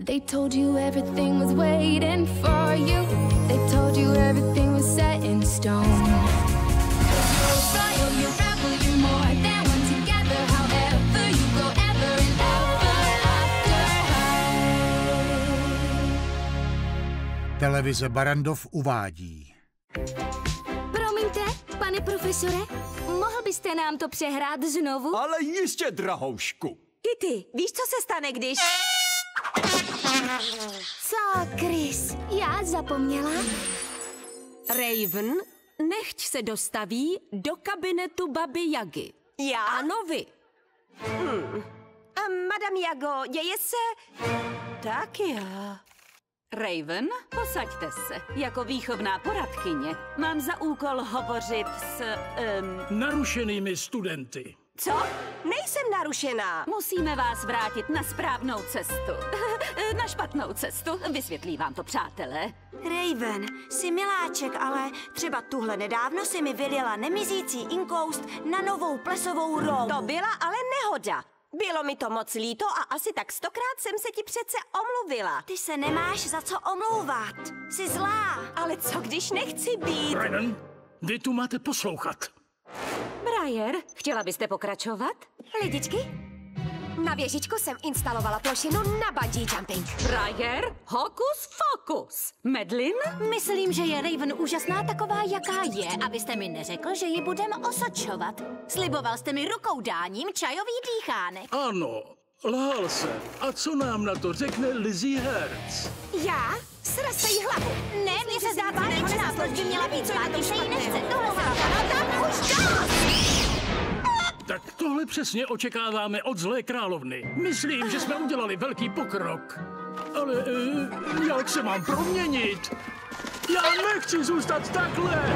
They told you everything was waiting for you. They told you everything was set in stone. You're royal, you're rebel, you're more than one together. However you go, ever and ever after high. Televize Barrandov uvádí. Promiňte, pane profesore, mohl byste nám to přehrát znovu? Ale jistě, drahoušku. Kitty, víš, co se stane, když... Co, Chris? Já zapomněla? Raven, nechť se dostaví do kabinetu baby Jagy. Já? Ano, vy. Madam Jago, děje se... Tak já. Raven, posaďte se. Jako výchovná poradkyně mám za úkol hovořit s... narušenými studenty. Co? Nejsem narušená. Musíme vás vrátit na správnou cestu. Na špatnou cestu. Vysvětlí vám to, přátelé. Raven, jsi miláček, ale třeba tuhle nedávno si mi vylila nemizící inkoust na novou plesovou roubu. To byla ale nehoda. Bylo mi to moc líto a asi tak 100krát jsem se ti přece omluvila. Ty se nemáš za co omlouvat. Jsi zlá. Ale co, když nechci být? Brennan, vy tu máte poslouchat. Briar, chtěla byste pokračovat? Lidičky, na věžičku jsem instalovala plošinu na bungee jumping. Briar, hokus fokus. Medlin? Myslím, že je Raven úžasná taková, jaká je, abyste mi neřekl, že ji budeme osočovat. Sliboval jste mi rukou dáním čajový dýchánek. Ano, lhal jsem. A co nám na to řekne Lizzie Hertz? Já? Sraz jí hlavu. Ne, mně se zdá báječná, proč by měla být zlá, když se jí nechce. Tohle se tam už dost! Tak tohle přesně očekáváme od zlé královny. Myslím, že jsme udělali velký pokrok. Ale jak se mám proměnit? Já nechci zůstat takhle!